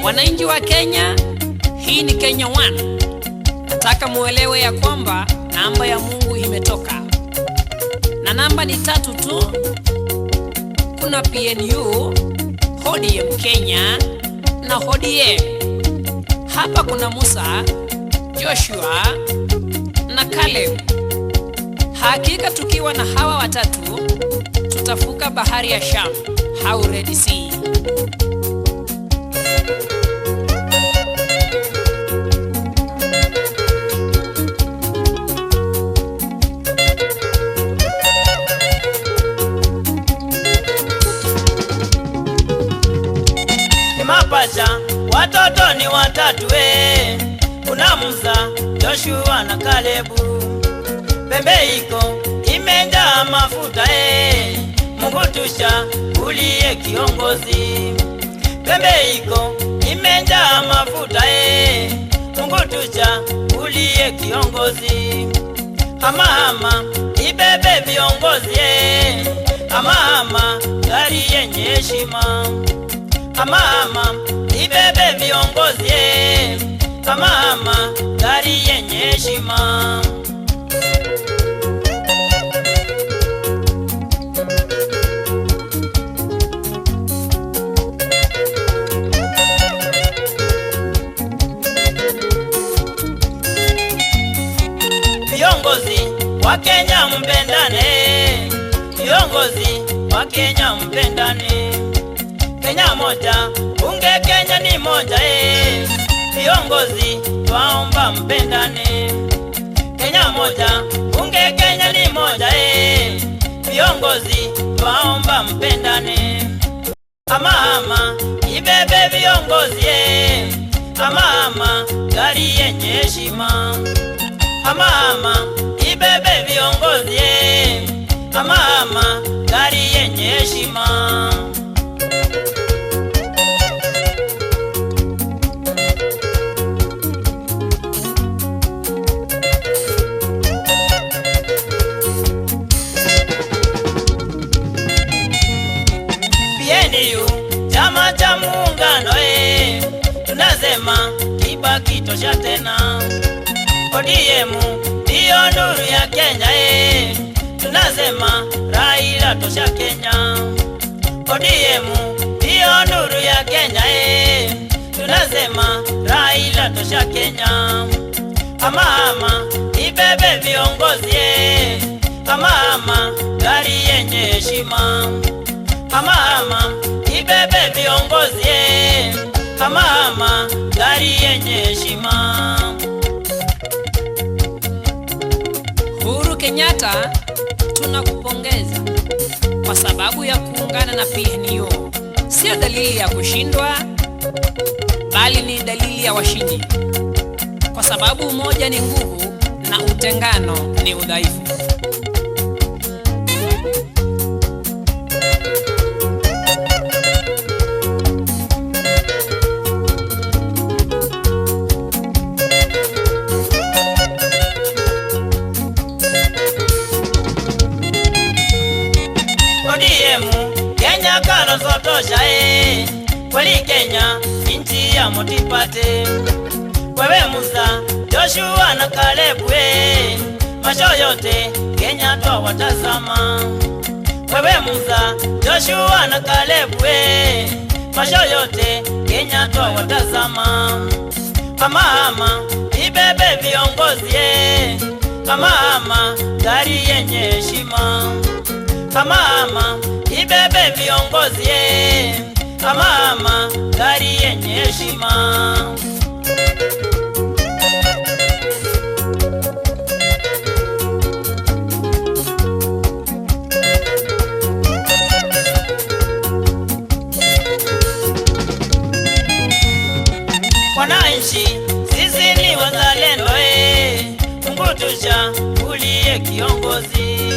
Wananchi wa Kenya, hii ni Kenya One. Nataka muelewe ya kwamba namba ya Mungu imetoka. Na namba ni 3 tu. Kuna PNU, ODM Kenya na ODM. Hapa kuna Musa, Joshua na Caleb. Hakika tukiwa na hawa watatu tutavuka bahari ya Shamu au Red Sea. Mapacha, watoto ni watatu kuna Musa, Joshua na Kalebu. Pembe iko imejaa mafuta Mungu tuchagulie kiongozi. Pembe iko imejaa mafuta Mungu tuchagulie kiongozi. Ama ibebe viongozi ama gari yenye heshima. Ama ibebe viongozi ama gari yenye heshima. Viongozi wa Kenya mpendane, viongozi wa Kenya mpendane. Kenya moja, bunge Kenya ni moja viongozi twaomba mpendane. Kenya moja, bunge Kenya ni moja viongozi twaomba mpendane. Ama ibebe viongozi ama gari yenye heshima. Ama ibebe viongozi ama gari yenye heshima. Chama cha Muungano tunasema Kibaki tosha tena. ODM ndio nuru ya Kenya tunasema Raila tosha Kenya. ODM ndio nuru ya Kenya tunasema Raila tosha Kenya. Ama ibebe viongozi ama gari yenye heshima. Ama ibebe viongozi ama gari yenye heshima. Uhuru Kenyatta, tunakupongeza kwa sababu ya kuungana na PNU. Sio dalili ya kushindwa, bali ni dalili ya washindi, kwa sababu umoja ni nguvu na utengano ni udhaifu. Kenya kano sotosha kweli Kenya inchi ya motipate. Wewe Musa, Joshua na Kalebu macho yote Kenya twa watazama. Wewe Musa, Joshua na Kalebu macho yote Kenya twa watazama. Ama ibebe viongozi ama gari yenye heshima. Ama ibebe viongozi ama gari yenye heshima. Wananchi sisi ni wazalendo Mungu tuchagulie kiongozi.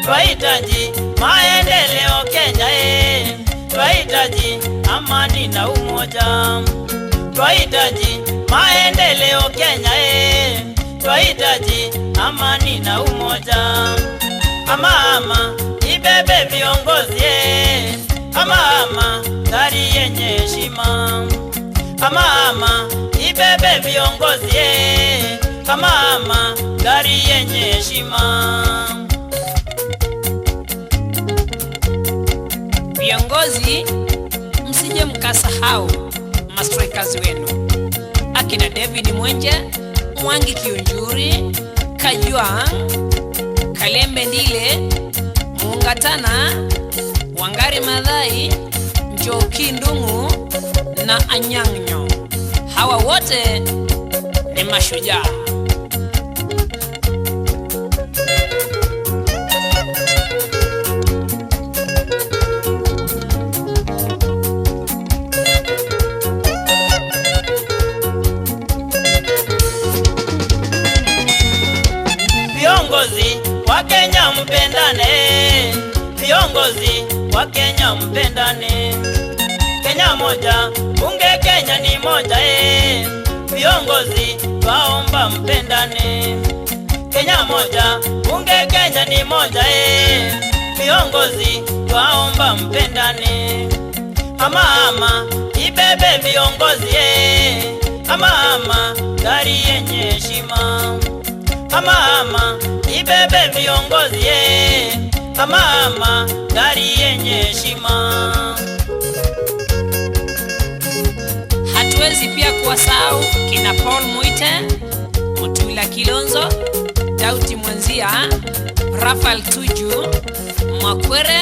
Twahitaji maendeleo Kenya twahitaji amani na umoja, twahitaji maendeleo Kenya twahitaji amani na umoja. Ama ibebe viongozi ama gari yenye heshima. Ama ibebe viongozi ama gari yenye heshima. Viongozi, msije mkasahau mastrikers wenu akina David Mwenje, Mwangi Kiunjuri, Kajwang, Kalembe Ndile, Mungatana, Wangari Maathai, Njoki Ndung'u na Anyang' Nyong'o. Hawa wote ni mashujaa. Viongozi wa Kenya mpendane, viongozi wa Kenya mpendane. Kenya moja, bunge Kenya ni moja viongozi twaomba mpendane. Kenya moja, bunge Kenya ni moja viongozi twaomba mpendane. Ama ibebe viongozi ama gari yenye heshima. Ama ibebe viongozi ama gari yenye heshima. Hatuwezi pia kuwasahau kina Paul Muite, Mutula Kilonzo, Dauti Mwanzia, Rafael Tuju, Mwakwere,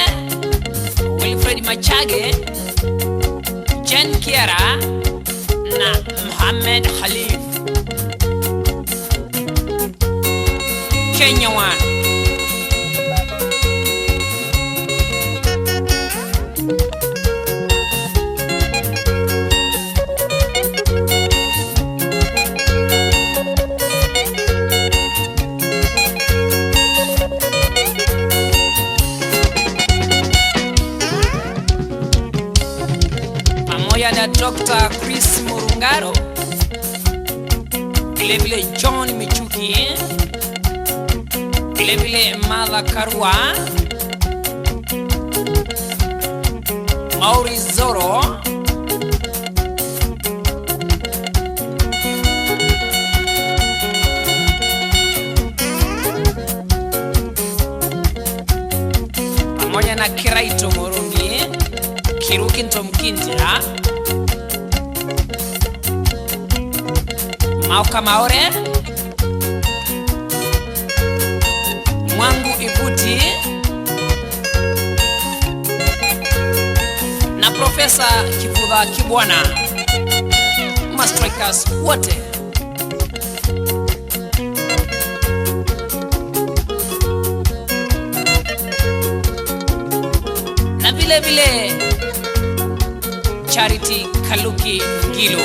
Wilfred Machage, Jen Kiara na Mohamed Khalif. Kenya One. Pamoja na Dr. Chris Murungaro, vile John Michuki, vile Martha Karua, Maurice Zoro, pamoja na Kiraito Murungi, Kiruki Ntomkinjira, Mauka Maore, Mwangu Ibuti na Profesa Kivutha Kibwana. Mastrikers wote. Na vile Charity Kaluki Ngilo.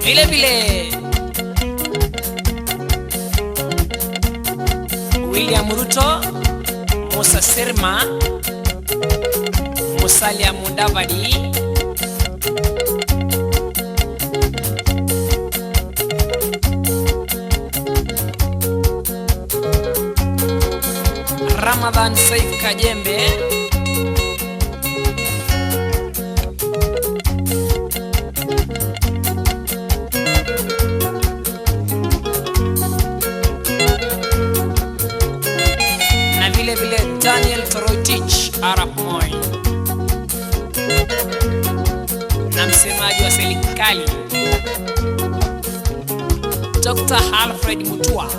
Vile William Ruto, Musa Sirma, Musalia Mudavadi, Ramadhan Saif Kajembe, Daniel Toroitich Arap Moi na msemaji wa serikali Dr. Alfred Mutua.